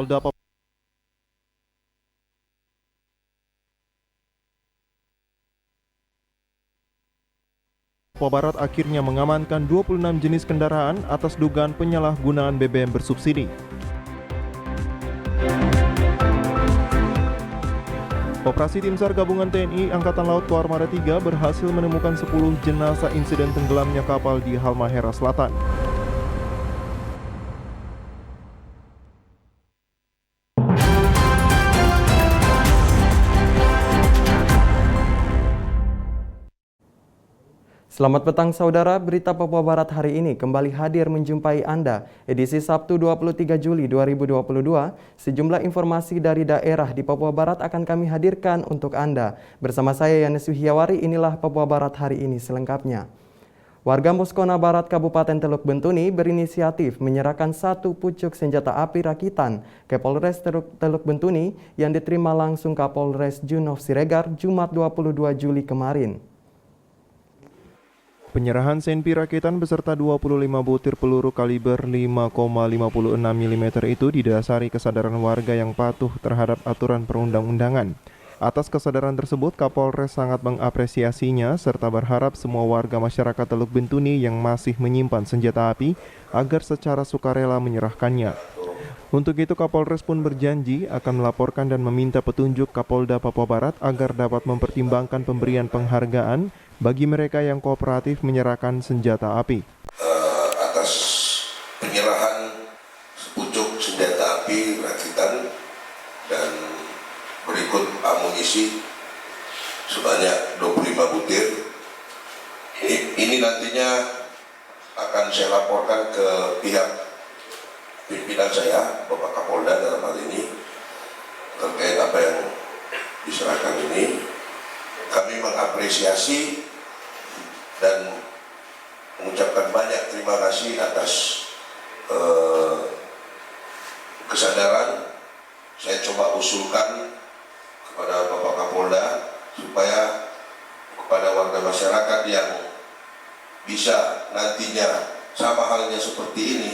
Kapolda Papua Barat akhirnya mengamankan 26 jenis kendaraan atas dugaan penyalahgunaan BBM bersubsidi. Operasi Tim SAR Gabungan TNI Angkatan Laut Koarmada 3 berhasil menemukan 10 jenazah insiden tenggelamnya kapal di Halmahera Selatan. Selamat petang saudara, berita Papua Barat hari ini kembali hadir menjumpai Anda. Edisi Sabtu 23 Juli 2022, sejumlah informasi dari daerah di Papua Barat akan kami hadirkan untuk Anda. Bersama saya Yanes Wihiawari, inilah Papua Barat hari ini selengkapnya. Warga Moskona Barat Kabupaten Teluk Bentuni berinisiatif menyerahkan 1 pucuk senjata api rakitan ke Polres Teluk Bentuni yang diterima langsung Kapolres Junov Siregar Jumat 22 Juli kemarin. Penyerahan senpi rakitan beserta 25 butir peluru kaliber 5,56 mm itu didasari kesadaran warga yang patuh terhadap aturan perundang-undangan. Atas kesadaran tersebut, Kapolres sangat mengapresiasinya serta berharap semua warga masyarakat Teluk Bentuni yang masih menyimpan senjata api agar secara sukarela menyerahkannya. Untuk itu, Kapolres pun berjanji akan melaporkan dan meminta petunjuk Kapolda Papua Barat agar dapat mempertimbangkan pemberian penghargaan bagi mereka yang kooperatif menyerahkan senjata api. Atas penyerahan sepucuk senjata api rakitan dan berikut amunisi sebanyak 25 butir. Ini nantinya akan saya laporkan ke pihak pimpinan saya, Bapak Kapolda dalam hal ini, terkait apa yang diserahkan ini. Kami mengapresiasi dan mengucapkan banyak terima kasih atas kesadaran. Saya coba usulkan kepada Bapak Kapolda supaya kepada warga masyarakat yang bisa nantinya sama halnya seperti ini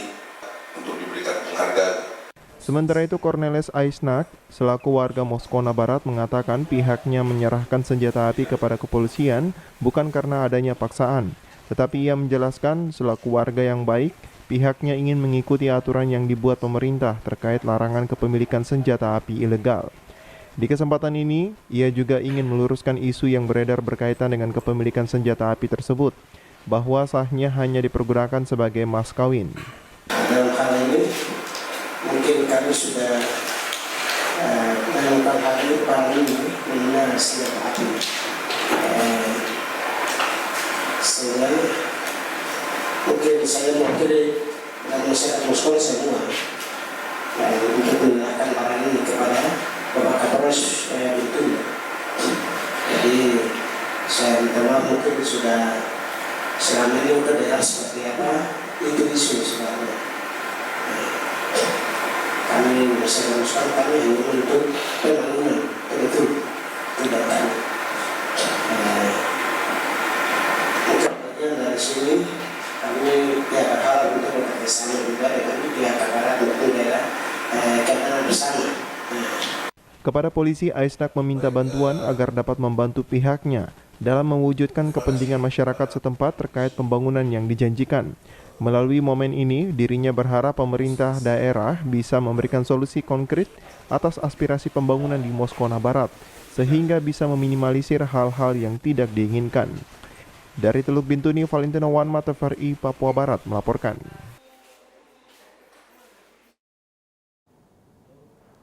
untuk diberikan penghargaan. Sementara itu, Cornelis Aisnak, selaku warga Moskona Barat, mengatakan pihaknya menyerahkan senjata api kepada kepolisian bukan karena adanya paksaan. Tetapi ia menjelaskan, selaku warga yang baik, pihaknya ingin mengikuti aturan yang dibuat pemerintah terkait larangan kepemilikan senjata api ilegal. Di kesempatan ini, ia juga ingin meluruskan isu yang beredar berkaitan dengan kepemilikan senjata api tersebut, bahwa sahnya hanya dipergunakan sebagai mas kawin. Dalam hal ini mungkin kami sudah menemukan hal ini mengenai senjata api, sehingga mungkin saya mewakili dan masyarakat Moskow semua untuk menyerahkan barang ini kepada Bapak Kapolres Bentuni. Jadi saya minta maaf, mungkin sudah selama ini udah dengar seperti apa itu isu sebenarnya. Kami masyarakat Moskow kami hanya untuk pembangunan, itu tidak kami. Bagian dari sini kami berharap untuk bekerjasama juga dengan pihak aparat maupun daerah keamanan bersama. Kepada polisi, Aisnak meminta bantuan agar dapat membantu pihaknya dalam mewujudkan kepentingan masyarakat setempat terkait pembangunan yang dijanjikan. Melalui momen ini, dirinya berharap pemerintah daerah bisa memberikan solusi konkret atas aspirasi pembangunan di Moskona Barat, sehingga bisa meminimalisir hal-hal yang tidak diinginkan. Dari Teluk Bintuni, Valentino Wanma, TVRI Papua Barat melaporkan.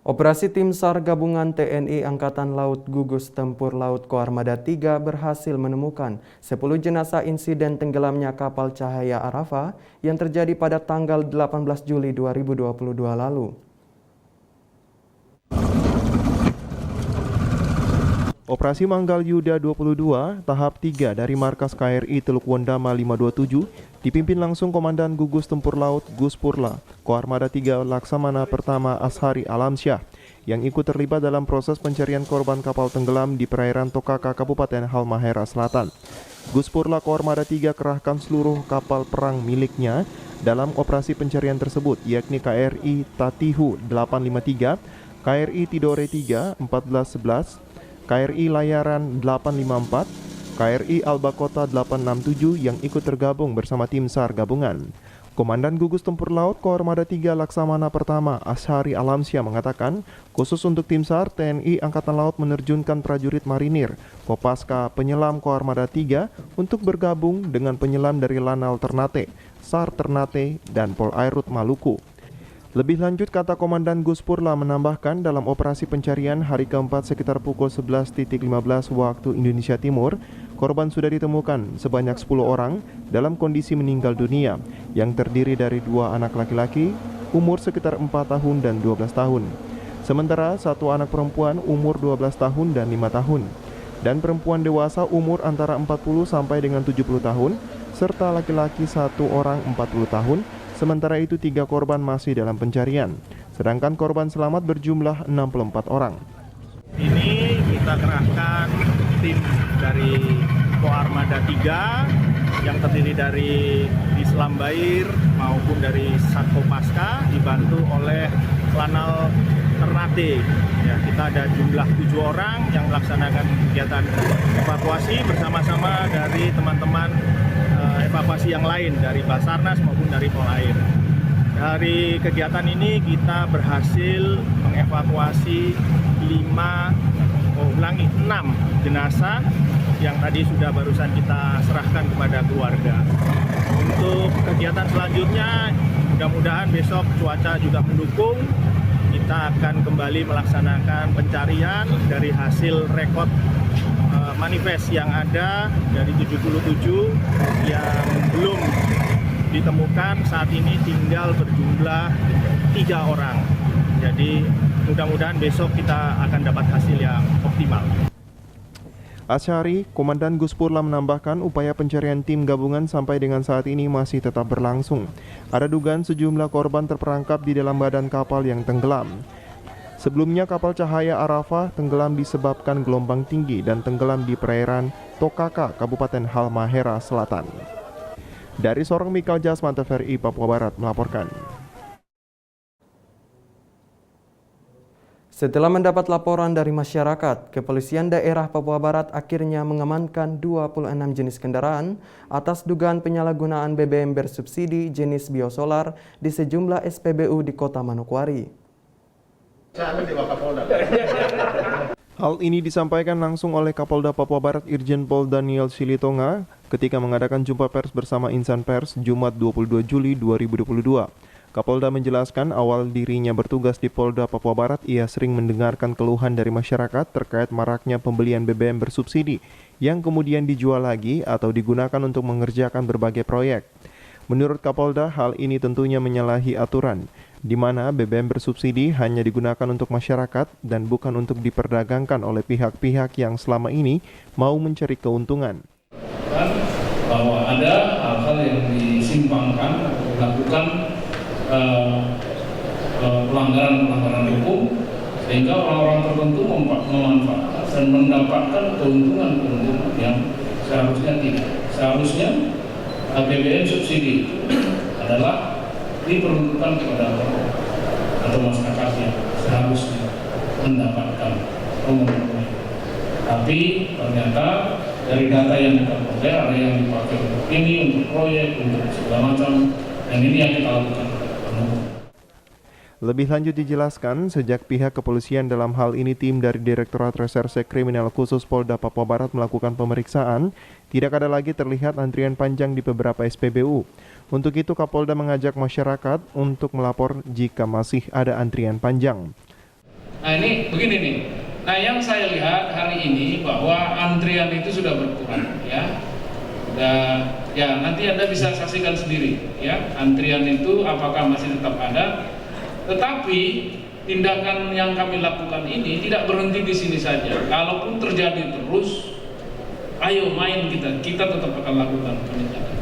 Operasi Tim SAR Gabungan TNI Angkatan Laut Gugus Tempur Laut Koarmada 3 berhasil menemukan 10 jenazah insiden tenggelamnya kapal Cahaya Arafa yang terjadi pada tanggal 18 Juli 2022 lalu. Operasi Manggal Yuda 22, tahap 3 dari markas KRI Teluk Wondama 527, dipimpin langsung Komandan Gugus Tempur Laut Guspurla, Koarmada 3 Laksamana Pertama Ashari Alamsyah, yang ikut terlibat dalam proses pencarian korban kapal tenggelam di perairan Tokaka, Kabupaten Halmahera Selatan. Guspurla Koarmada 3 kerahkan seluruh kapal perang miliknya dalam operasi pencarian tersebut, yakni KRI Tatihu 853, KRI Tidore 3 1411, KRI Layaran 854, KRI Albakota 867 yang ikut tergabung bersama tim SAR gabungan. Komandan Gugus Tempur Laut Koarmada 3 Laksamana Pertama Ashari Alamsyah mengatakan, khusus untuk tim SAR, TNI Angkatan Laut menerjunkan prajurit marinir, Kopaska penyelam Koarmada 3 untuk bergabung dengan penyelam dari Lanal Ternate, SAR Ternate, dan Polairut Maluku. Lebih lanjut, kata Komandan Guspurla menambahkan, dalam operasi pencarian hari keempat sekitar pukul 11.15 waktu Indonesia Timur, korban sudah ditemukan sebanyak 10 orang dalam kondisi meninggal dunia, yang terdiri dari 2 anak laki-laki, umur sekitar 4 tahun dan 12 tahun. Sementara 1 anak perempuan umur 12 tahun dan 5 tahun, dan perempuan dewasa umur antara 40 sampai dengan 70 tahun, serta laki-laki 1 orang 40 tahun. Sementara itu 3 korban masih dalam pencarian, sedangkan korban selamat berjumlah 64 orang. Ini kita kerahkan tim dari Koarmada 3 yang terdiri dari Islam Bair maupun dari Satko Paska dibantu oleh Lanal Ternate. Ya, kita ada jumlah 7 orang yang melaksanakan kegiatan evakuasi bersama-sama dari teman-teman evakuasi yang lain dari Basarnas maupun dari Polair. Dari kegiatan ini kita berhasil mengevakuasi 6 jenazah yang tadi sudah barusan kita serahkan kepada keluarga. Untuk kegiatan selanjutnya, mudah-mudahan besok cuaca juga mendukung. Kita akan kembali melaksanakan pencarian dari hasil rekod manifest yang ada dari 77 yang belum ditemukan. Saat ini tinggal berjumlah 3 orang. Jadi mudah-mudahan besok kita akan dapat hasil yang optimal. Ashari, Komandan Guspurla menambahkan, upaya pencarian tim gabungan sampai dengan saat ini masih tetap berlangsung. Ada dugaan sejumlah korban terperangkap di dalam badan kapal yang tenggelam. Sebelumnya kapal Cahaya Arafah tenggelam disebabkan gelombang tinggi dan tenggelam di perairan Tokaka, Kabupaten Halmahera Selatan. Dari Sorong, Mikal Jasman, TVRI Papua Barat melaporkan. Setelah mendapat laporan dari masyarakat, Kepolisian Daerah Papua Barat akhirnya mengamankan 26 jenis kendaraan atas dugaan penyalahgunaan BBM bersubsidi jenis biosolar di sejumlah SPBU di Kota Manokwari. Hal ini disampaikan langsung oleh Kapolda Papua Barat Irjen Pol Daniel Silitonga ketika mengadakan jumpa pers bersama insan pers Jumat 22 Juli 2022. Kapolda menjelaskan awal dirinya bertugas di Polda Papua Barat, ia sering mendengarkan keluhan dari masyarakat terkait maraknya pembelian BBM bersubsidi yang kemudian dijual lagi atau digunakan untuk mengerjakan berbagai proyek. Menurut Kapolda, hal ini tentunya menyalahi aturan, di mana BBM bersubsidi hanya digunakan untuk masyarakat dan bukan untuk diperdagangkan oleh pihak-pihak yang selama ini mau mencari keuntungan. Bahwa ada hal-hal yang disimpangkan atau dilakukan pelanggaran-pelanggaran hukum sehingga orang-orang tertentu memanfaatkan dan mendapatkan keuntungan-keuntungan yang seharusnya tidak. Seharusnya BBM subsidi itu adalah diperuntukkan kepada orang atau masyarakat yang seharusnya mendapatkan keuntungan. Tapi ternyata dari data yang kita peroleh ada yang dipakai untuk ini, untuk proyek, untuk segala macam, dan ini yang kita lakukan. Lebih lanjut dijelaskan, sejak pihak kepolisian dalam hal ini tim dari Direktorat Reserse Kriminal Khusus Polda Papua Barat melakukan pemeriksaan, tidak ada lagi terlihat antrian panjang di beberapa SPBU. Untuk itu Kapolda mengajak masyarakat untuk melapor jika masih ada antrian panjang. Nah ini begini nih, nah yang saya lihat hari ini bahwa antrian itu sudah berkurang ya. Dan ya nanti Anda bisa saksikan sendiri ya, antrian itu apakah masih tetap ada. Tetapi tindakan yang kami lakukan ini tidak berhenti di sini saja. Kalaupun terjadi terus, ayo main kita tetap akan lakukan penindakan.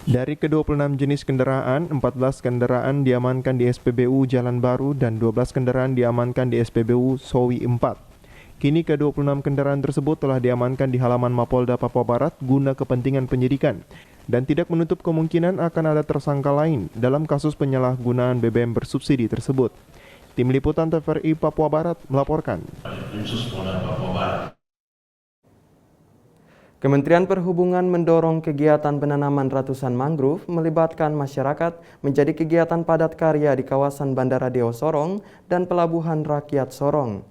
Dari ke-26 jenis kendaraan, 14 kendaraan diamankan di SPBU Jalan Baru dan 12 kendaraan diamankan di SPBU Sowi 4. Kini ke-26 kendaraan tersebut telah diamankan di halaman Mapolda Papua Barat guna kepentingan penyidikan. dan tidak menutup kemungkinan akan ada tersangka lain dalam kasus penyalahgunaan BBM bersubsidi tersebut. Tim Liputan TVRI Papua Barat melaporkan. Kementerian Perhubungan mendorong kegiatan penanaman ratusan mangrove melibatkan masyarakat menjadi kegiatan padat karya di kawasan Bandara Deo Sorong dan Pelabuhan Rakyat Sorong.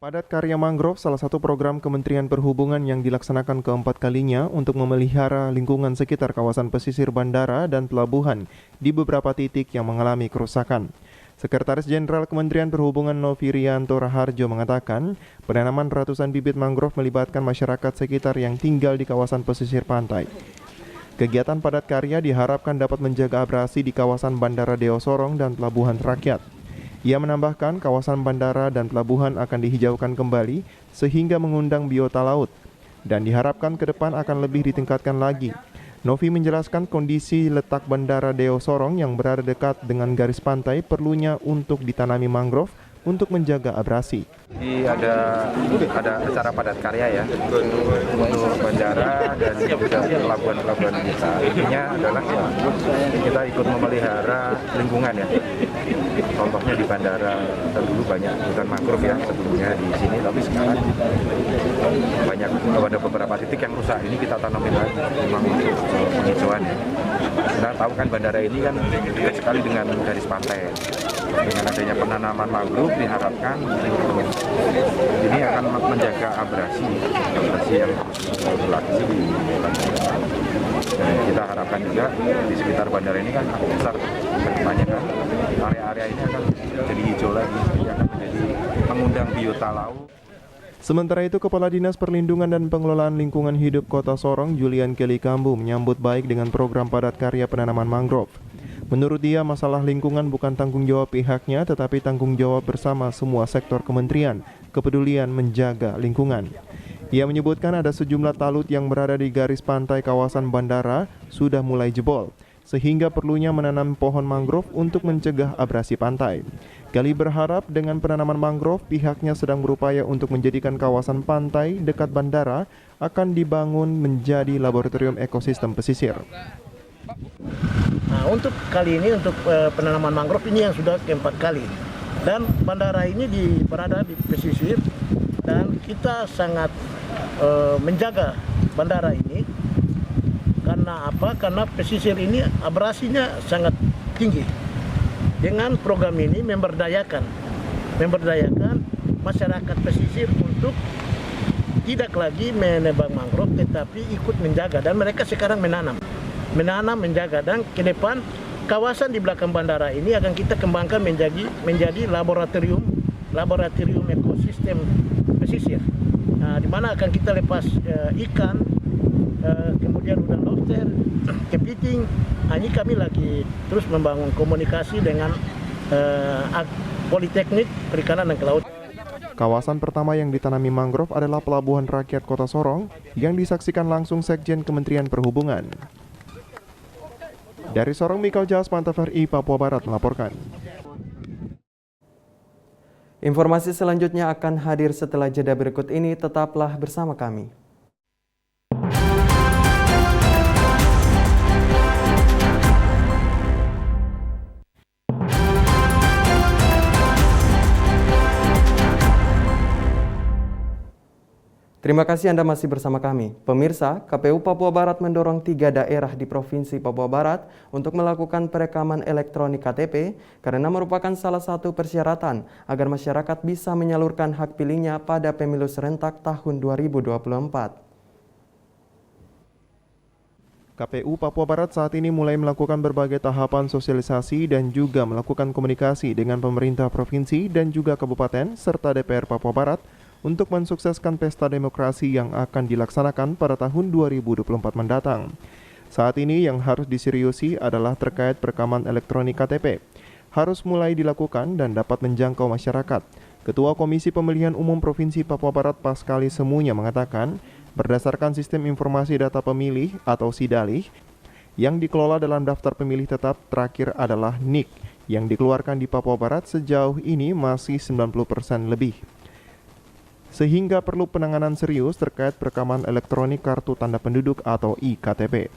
Padat Karya Mangrove salah satu program Kementerian Perhubungan yang dilaksanakan keempat kalinya untuk memelihara lingkungan sekitar kawasan pesisir bandara dan pelabuhan di beberapa titik yang mengalami kerusakan. Sekretaris Jenderal Kementerian Perhubungan Novi Rianto Raharjo mengatakan, penanaman ratusan bibit mangrove melibatkan masyarakat sekitar yang tinggal di kawasan pesisir pantai. Kegiatan padat karya diharapkan dapat menjaga abrasi di kawasan Bandara Deo Sorong dan Pelabuhan Rakyat. Ia menambahkan kawasan bandara dan pelabuhan akan dihijaukan kembali sehingga mengundang biota laut dan diharapkan ke depan akan lebih ditingkatkan lagi. Novi menjelaskan kondisi letak Bandara Deo Sorong yang berada dekat dengan garis pantai perlunya untuk ditanami mangrove untuk menjaga abrasi. Jadi ada acara padat karya ya untuk bandara dan juga pelabuhan-pelabuhan kita. Intinya adalah kita ikut memelihara lingkungan ya. Contohnya di bandara, kita dulu banyak hutan mangrove ya sebelumnya di sini, tapi sekarang banyak ada beberapa titik yang rusak. Ini kita tanamin lagi memang untuk penghijauan ya. Kita tahu kan bandara ini kan dekat sekali dengan garis pantai. Dengan adanya penanaman mangrove diharapkan ini akan menjaga abrasi yang berlaku di bandara. Dan kita harapkan juga di sekitar bandara ini kan besar kedepannya kan area-area ini akan jadi hijau lagi, akan menjadi mengundang biota laut. Sementara itu, Kepala Dinas Perlindungan dan Pengelolaan Lingkungan Hidup Kota Sorong, Julian Kelly Kambu, menyambut baik dengan program padat karya penanaman mangrove. Menurut dia, masalah lingkungan bukan tanggung jawab pihaknya, tetapi tanggung jawab bersama semua sektor kementerian, kepedulian menjaga lingkungan. Ia menyebutkan ada sejumlah talut yang berada di garis pantai kawasan bandara sudah mulai jebol, sehingga perlunya menanam pohon mangrove untuk mencegah abrasi pantai. Kelly berharap dengan penanaman mangrove, pihaknya sedang berupaya untuk menjadikan kawasan pantai dekat bandara akan dibangun menjadi laboratorium ekosistem pesisir. Nah, untuk kali ini, untuk penanaman mangrove ini yang sudah keempat kali. Dan bandara ini berada di pesisir dan kita sangat menjaga bandara ini. Karena apa? Karena pesisir ini abrasinya sangat tinggi. Dengan program ini memberdayakan masyarakat pesisir untuk tidak lagi menebang mangrove tetapi ikut menjaga, dan mereka sekarang menanam, menjaga, dan ke depan kawasan di belakang bandara ini akan kita kembangkan menjadi laboratorium ekosistem pesisir. Nah, di mana akan kita lepas ikan, kemudian udang lobster, kepiting. Nah, ini kami lagi terus membangun komunikasi dengan Politeknik Perikanan dan Kelautan. Kawasan pertama yang ditanami mangrove adalah Pelabuhan Rakyat Kota Sorong yang disaksikan langsung Sekjen Kementerian Perhubungan. Dari Sorong, Mikal Jasman, TVRI Papua Barat melaporkan. Informasi selanjutnya akan hadir setelah jeda berikut ini, tetaplah bersama kami. Terima kasih Anda masih bersama kami. Pemirsa, KPU Papua Barat mendorong 3 daerah di Provinsi Papua Barat untuk melakukan perekaman elektronik KTP karena merupakan salah satu persyaratan agar masyarakat bisa menyalurkan hak pilihnya pada pemilu serentak tahun 2024. KPU Papua Barat saat ini mulai melakukan berbagai tahapan sosialisasi dan juga melakukan komunikasi dengan pemerintah provinsi dan juga kabupaten serta DPR Papua Barat untuk mensukseskan pesta demokrasi yang akan dilaksanakan pada tahun 2024 mendatang. Saat ini yang harus diseriusi adalah terkait perekaman elektronik KTP. Harus mulai dilakukan dan dapat menjangkau masyarakat. Ketua Komisi Pemilihan Umum Provinsi Papua Barat Paskali Semunya mengatakan, berdasarkan Sistem Informasi Data Pemilih atau SIDALIH, yang dikelola dalam daftar pemilih tetap terakhir adalah NIK, yang dikeluarkan di Papua Barat sejauh ini masih 90% lebih. sehingga perlu penanganan serius terkait perekaman elektronik kartu tanda penduduk atau IKTP.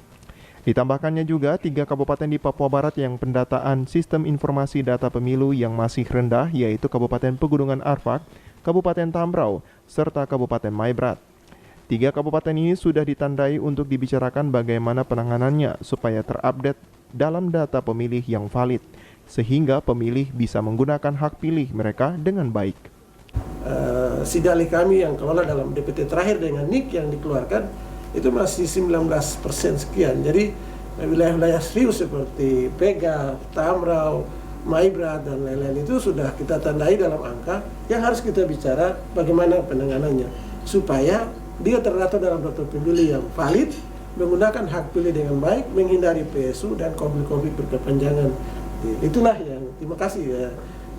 Ditambahkannya juga 3 kabupaten di Papua Barat yang pendataan sistem informasi data pemilu yang masih rendah, yaitu Kabupaten Pegunungan Arfak, Kabupaten Tambrau, serta Kabupaten Maibrat. 3 kabupaten ini sudah ditandai untuk dibicarakan bagaimana penanganannya supaya terupdate dalam data pemilih yang valid, sehingga pemilih bisa menggunakan hak pilih mereka dengan baik. Sidali kami yang kelola dalam DPT terakhir dengan NIK yang dikeluarkan itu masih 19% sekian. Jadi wilayah-wilayah serius seperti Pega, Tambrau, Maibrat dan lain-lain itu sudah kita tandai dalam angka yang harus kita bicara bagaimana penanganannya supaya dia terdata dalam daftar pemilih yang valid, menggunakan hak pilih dengan baik, menghindari PSU dan konflik-konflik berkepanjangan. Itulah yang terima kasih ya.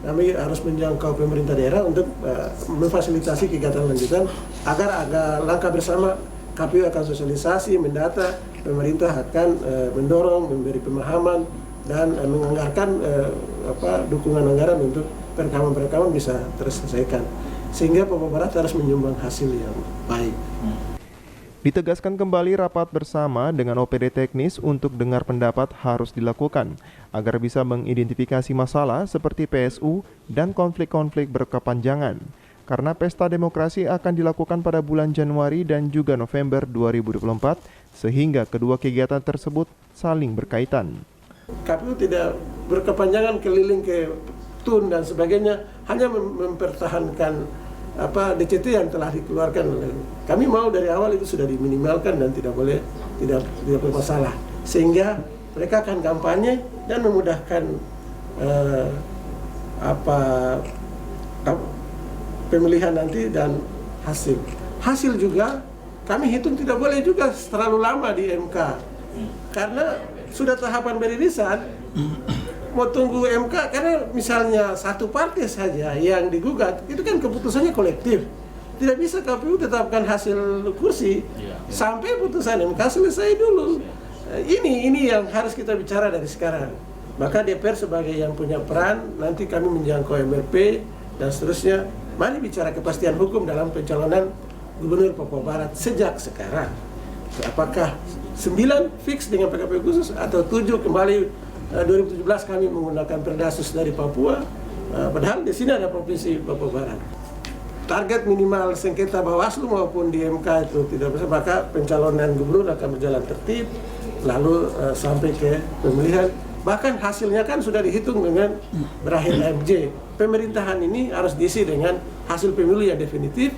Kami harus menjangkau pemerintah daerah untuk memfasilitasi kegiatan lanjutan agar langkah bersama KPU akan sosialisasi, mendata, pemerintah akan mendorong, memberi pemahaman dan menganggarkan dukungan anggaran untuk perekaman-perekaman bisa terselesaikan. Sehingga Papua Barat harus menyumbang hasil yang baik. Ditegaskan kembali rapat bersama dengan OPD teknis untuk dengar pendapat harus dilakukan agar bisa mengidentifikasi masalah seperti PSU dan konflik-konflik berkepanjangan. Karena pesta demokrasi akan dilakukan pada bulan Januari dan juga November 2024, sehingga kedua kegiatan tersebut saling berkaitan. KPU tidak berkepanjangan keliling ke TUN dan sebagainya, hanya mempertahankan DCT yang telah dikeluarkan. Kami mau dari awal itu sudah diminimalkan dan tidak boleh masalah, sehingga mereka akan kampanye dan memudahkan pemilihan nanti dan hasil juga kami hitung tidak boleh juga terlalu lama di MK karena sudah tahapan beririsan. Mau tunggu MK karena misalnya satu partai saja yang digugat itu kan keputusannya kolektif, tidak bisa KPU tetapkan hasil kursi sampai putusan MK selesai dulu. Ini yang harus kita bicara dari sekarang. Maka DPR sebagai yang punya peran, nanti kami menjangkau MRP dan seterusnya. Mari bicara kepastian hukum dalam pencalonan Gubernur Papua Barat sejak sekarang. Apakah 9 fix dengan PKPU khusus atau 7 kembali 2017 kami menggunakan Perdasus dari Papua, padahal di sini ada Provinsi Papua Barat. Target minimal sengketa Bawaslu maupun di MK itu tidak bisa, maka pencalonan gubernur akan berjalan tertib, lalu sampai ke pemilihan. Bahkan hasilnya kan sudah dihitung dengan berakhir AMJ. Pemerintahan ini harus diisi dengan hasil pemilu yang definitif.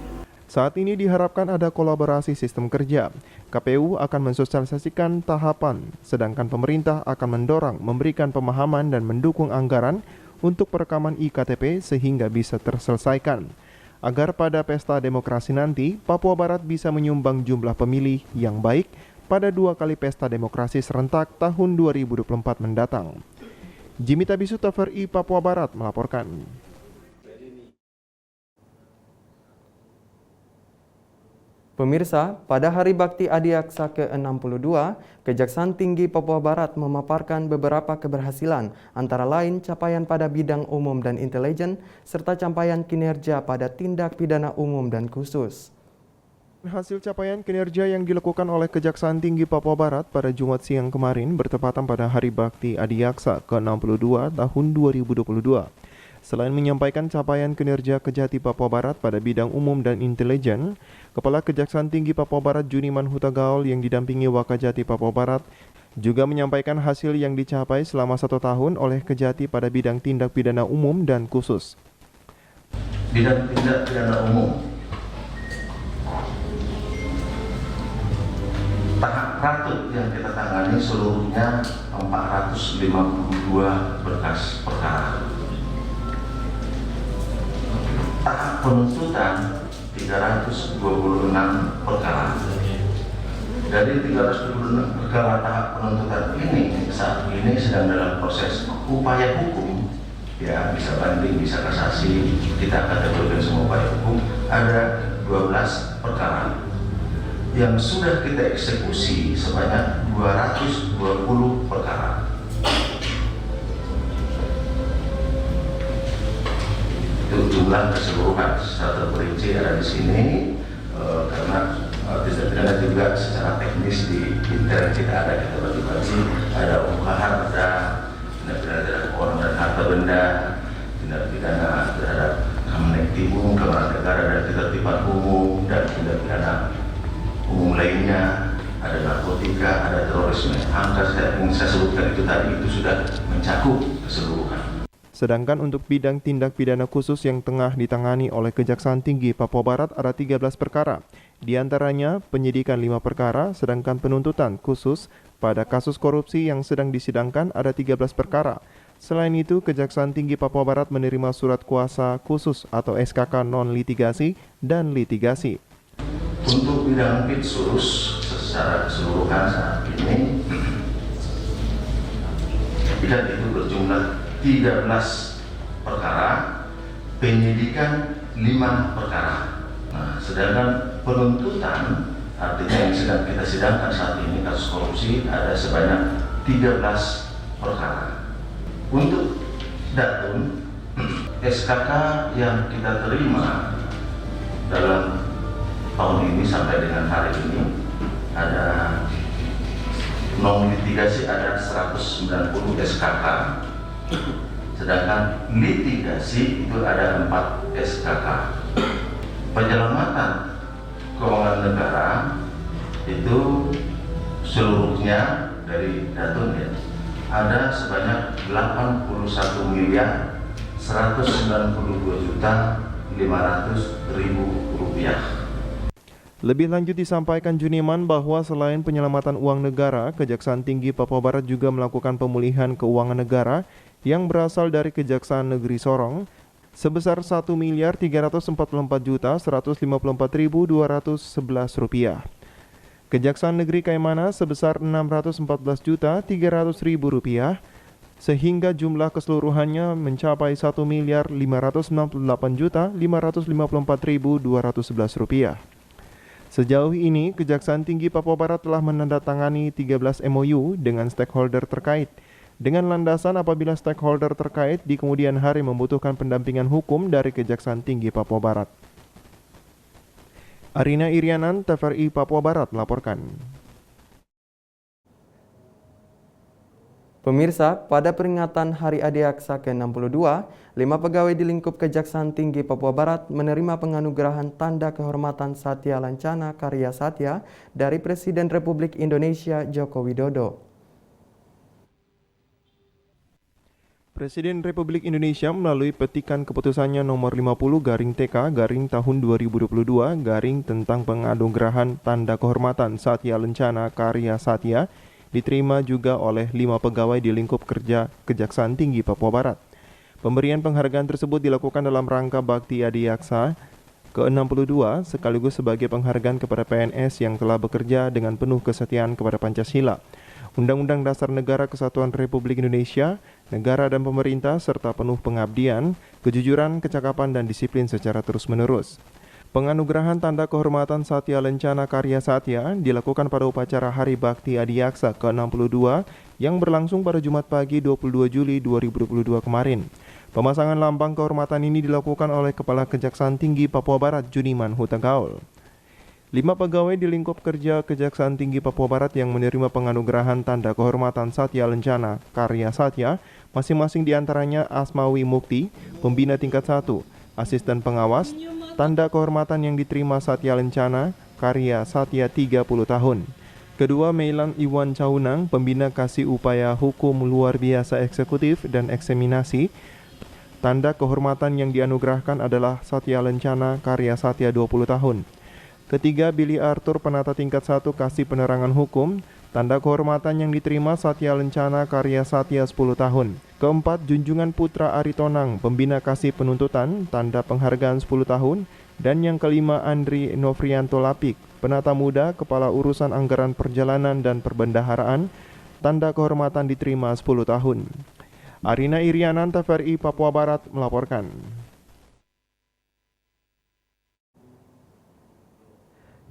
Saat ini diharapkan ada kolaborasi sistem kerja. KPU akan mensosialisasikan tahapan, sedangkan pemerintah akan mendorong, memberikan pemahaman dan mendukung anggaran untuk perekaman IKTP sehingga bisa terselesaikan. Agar pada pesta demokrasi nanti, Papua Barat bisa menyumbang jumlah pemilih yang baik pada 2 kali pesta demokrasi serentak tahun 2024 mendatang. Jimmy Tabisu, TVRI Papua Barat melaporkan. Pemirsa, pada Hari Bakti Adiaksa ke-62, Kejaksaan Tinggi Papua Barat memaparkan beberapa keberhasilan, antara lain capaian pada bidang umum dan intelijen, serta capaian kinerja pada tindak pidana umum dan khusus. Hasil capaian kinerja yang dilakukan oleh Kejaksaan Tinggi Papua Barat pada Jumat siang kemarin bertepatan pada Hari Bakti Adiaksa ke-62 tahun 2022. Selain menyampaikan capaian kinerja Kejati Papua Barat pada bidang umum dan intelijen, Kepala Kejaksaan Tinggi Papua Barat Juniman Hutagaul yang didampingi Wakajati Papua Barat juga menyampaikan hasil yang dicapai selama 1 tahun oleh Kejati pada bidang tindak pidana umum dan khusus. Bidang tindak pidana umum, tahap ratut yang kita tangani seluruhnya 452 berkas perkara. Tahap penuntutan 326 perkara. Dari 326 perkara tahap penuntutan ini saat ini sedang dalam proses upaya hukum, ya bisa banding, bisa kasasi, kita akan kategorikan semua upaya hukum. Ada 12 perkara yang sudah kita eksekusi sebanyak 220 perkara. Itu untuk jumlah keseluruhan secara terperinci ada di sini karena tindak pidana juga secara teknis di internet kita ada, kita bagi-bagi, ada ungkahan, ada tindak pidana terhadap orang dan harta benda, tindak pidana terhadap keamanan umum, keamanan negara dan ketertiban umum, dan tindak pidana umum lainnya, ada narkotika, ada terorisme. Angka yang saya sebutkan itu tadi itu sudah mencakup keseluruhan. Sedangkan untuk bidang tindak pidana khusus yang tengah ditangani oleh Kejaksaan Tinggi Papua Barat ada 13 perkara. Di antaranya penyidikan 5 perkara, sedangkan penuntutan khusus pada kasus korupsi yang sedang disidangkan ada 13 perkara. Selain itu, Kejaksaan Tinggi Papua Barat menerima surat kuasa khusus atau SKK non-litigasi dan litigasi. Untuk bidang Pitsus secara keseluruhan saat ini, bidang itu berjumlah 13 perkara, penyidikan 5 perkara. Nah, sedangkan penuntutan, artinya yang sedang kita sidangkan saat ini kasus korupsi, ada sebanyak 13 perkara. Untuk datum SKK yang kita terima dalam tahun ini sampai dengan hari ini ada non-litigasi ada 190 SKK, sedangkan litigasi itu ada 4 SKK. Penyelamatan keuangan negara itu seluruhnya dari datum ya, ada sebanyak 81 miliar 192 juta 500.000 rupiah. Lebih lanjut disampaikan Juniman bahwa selain penyelamatan uang negara, Kejaksaan Tinggi Papua Barat juga melakukan pemulihan keuangan negara yang berasal dari Kejaksaan Negeri Sorong sebesar 1.344.154.211 rupiah. Kejaksaan Negeri Kaimana sebesar 614.300.000 rupiah, sehingga jumlah keseluruhannya mencapai 1.598.554.211 rupiah. Sejauh ini, Kejaksaan Tinggi Papua Barat telah menandatangani 13 MOU dengan stakeholder terkait, dengan landasan apabila stakeholder terkait di kemudian hari membutuhkan pendampingan hukum dari Kejaksaan Tinggi Papua Barat. Arina Irianan, TVRI Papua Barat melaporkan. Pemirsa, pada peringatan Hari Adiaksa ke-62, 5 pegawai di lingkup Kejaksaan Tinggi Papua Barat menerima penganugerahan Tanda Kehormatan Satya Lancana Karya Satya dari Presiden Republik Indonesia Joko Widodo. Presiden Republik Indonesia melalui petikan keputusannya nomor 50/TK/tahun 2022 tentang penganugerahan Tanda Kehormatan Satya Lancana Karya Satya diterima juga oleh 5 pegawai di lingkup kerja Kejaksaan Tinggi Papua Barat. Pemberian penghargaan tersebut dilakukan dalam rangka Bakti Adiaksa ke-62 sekaligus sebagai penghargaan kepada PNS yang telah bekerja dengan penuh kesetiaan kepada Pancasila, Undang-Undang Dasar Negara Kesatuan Republik Indonesia, negara dan pemerintah, serta penuh pengabdian, kejujuran, kecakapan, dan disiplin secara terus-menerus. Penganugerahan Tanda Kehormatan Satya Lancana Karya Satya dilakukan pada upacara Hari Bakti Adiaksa ke-62 yang berlangsung pada Jumat pagi 22 Juli 2022 kemarin. Pemasangan lambang kehormatan ini dilakukan oleh Kepala Kejaksaan Tinggi Papua Barat Juniman Hutagaul. 5 pegawai di lingkup kerja Kejaksaan Tinggi Papua Barat yang menerima penganugerahan Tanda Kehormatan Satya Lancana Karya Satya, masing-masing diantaranya Asmawi Mukti, Pembina Tingkat 1, Asisten Pengawas, Tanda Kehormatan yang diterima Satya Lancana Karya Satya 30 tahun. Kedua, Meilan Iwan Caunang, Pembina Kasih Upaya Hukum Luar Biasa Eksekutif dan Eksaminasi. Tanda Kehormatan yang dianugerahkan adalah Satya Lancana Karya Satya 20 tahun. Ketiga, Billy Arthur, Penata Tingkat 1 Kasih Penerangan Hukum. Tanda Kehormatan yang diterima Satya Lancana Karya Satya 10 tahun. Keempat, Junjungan Putra Aritonang, Pembina Kasih Penuntutan, Tanda Penghargaan 10 tahun. Dan yang kelima, Andri Novrianto Lapik, Penata Muda, Kepala Urusan Anggaran Perjalanan dan Perbendaharaan, Tanda Kehormatan diterima 10 tahun. Arina Irianan, TVRI Papua Barat melaporkan.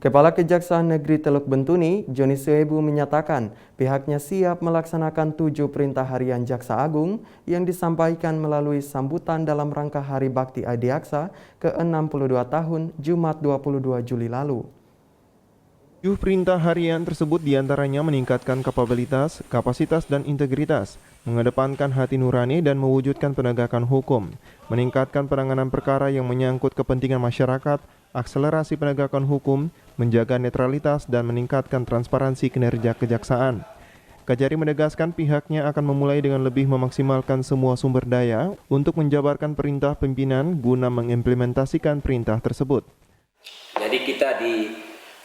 Kepala Kejaksaan Negeri Teluk Bentuni, Joni Suebu menyatakan pihaknya siap melaksanakan 7 perintah harian Jaksa Agung yang disampaikan melalui sambutan dalam rangka Hari Bakti Adiaksa ke-62 tahun Jumat 22 Juli lalu. 7 perintah harian tersebut diantaranya meningkatkan kapabilitas, kapasitas, dan integritas, mengedepankan hati nurani dan mewujudkan penegakan hukum, meningkatkan penanganan perkara yang menyangkut kepentingan masyarakat, akselerasi penegakan hukum, menjaga netralitas, dan meningkatkan transparansi kinerja kejaksaan. Kajari menegaskan pihaknya akan memulai dengan lebih memaksimalkan semua sumber daya untuk menjabarkan perintah pimpinan guna mengimplementasikan perintah tersebut. Jadi kita di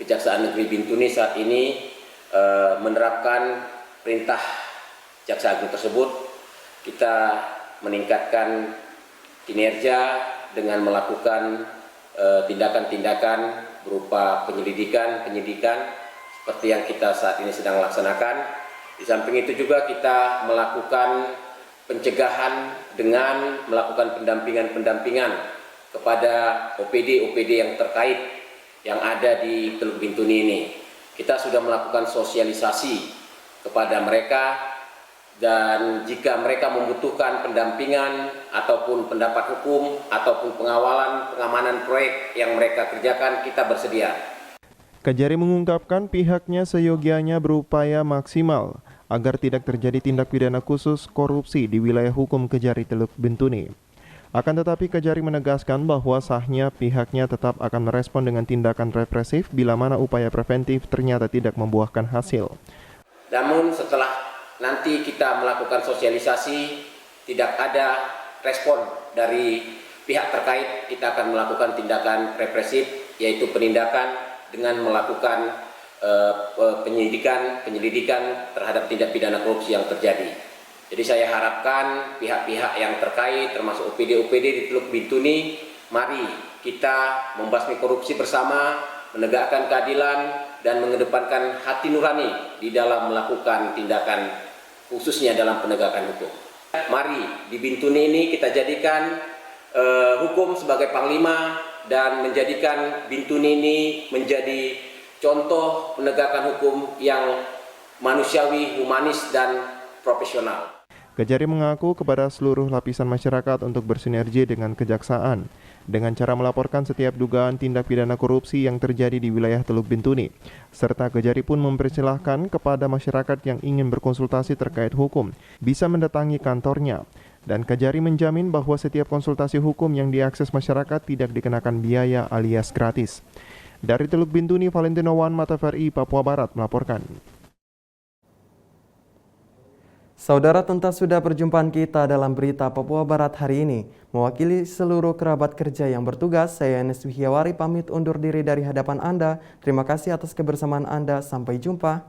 Kejaksaan Negeri Bintuni saat ini menerapkan perintah Jaksa Agung tersebut. Kita meningkatkan kinerja dengan melakukan tindakan-tindakan berupa penyidikan seperti yang kita saat ini sedang laksanakan. Di samping itu juga kita melakukan pencegahan dengan melakukan pendampingan kepada OPD yang terkait yang ada di Teluk Bintuni ini. Kita sudah melakukan sosialisasi kepada mereka, dan jika mereka membutuhkan pendampingan ataupun pendapat hukum ataupun pengamanan proyek yang mereka kerjakan, kita bersedia. Kajari mengungkapkan pihaknya seyogianya berupaya maksimal agar tidak terjadi tindak pidana khusus korupsi di wilayah hukum Kejari Teluk Bintuni. Akan tetapi Kajari menegaskan bahwa sahnya pihaknya tetap akan merespon dengan tindakan represif bila mana upaya preventif ternyata tidak membuahkan hasil. Namun setelah nanti kita melakukan sosialisasi, tidak ada respon dari pihak terkait, kita akan melakukan tindakan represif, yaitu penindakan dengan melakukan penyelidikan terhadap tindak pidana korupsi yang terjadi. Jadi saya harapkan pihak-pihak yang terkait termasuk OPD di Teluk Bintuni, mari kita membasmi korupsi bersama, menegakkan keadilan dan mengedepankan hati nurani di dalam melakukan tindakan khususnya dalam penegakan hukum. Mari di Bintuni ini kita jadikan hukum sebagai panglima dan menjadikan Bintuni ini menjadi contoh penegakan hukum yang manusiawi, humanis, dan profesional. Kajari mengaku kepada seluruh lapisan masyarakat untuk bersinergi dengan kejaksaan dengan cara melaporkan setiap dugaan tindak pidana korupsi yang terjadi di wilayah Teluk Bintuni. Serta Kajari pun mempersilahkan kepada masyarakat yang ingin berkonsultasi terkait hukum bisa mendatangi kantornya. Dan Kajari menjamin bahwa setiap konsultasi hukum yang diakses masyarakat tidak dikenakan biaya alias gratis. Dari Teluk Bintuni, Valentino Wan, Mata TVRI, Papua Barat melaporkan. Saudara, tuntas sudah perjumpaan kita dalam berita Papua Barat hari ini. Mewakili seluruh kerabat kerja yang bertugas, saya Enes Wihiawari pamit undur diri dari hadapan Anda. Terima kasih atas kebersamaan Anda. Sampai jumpa.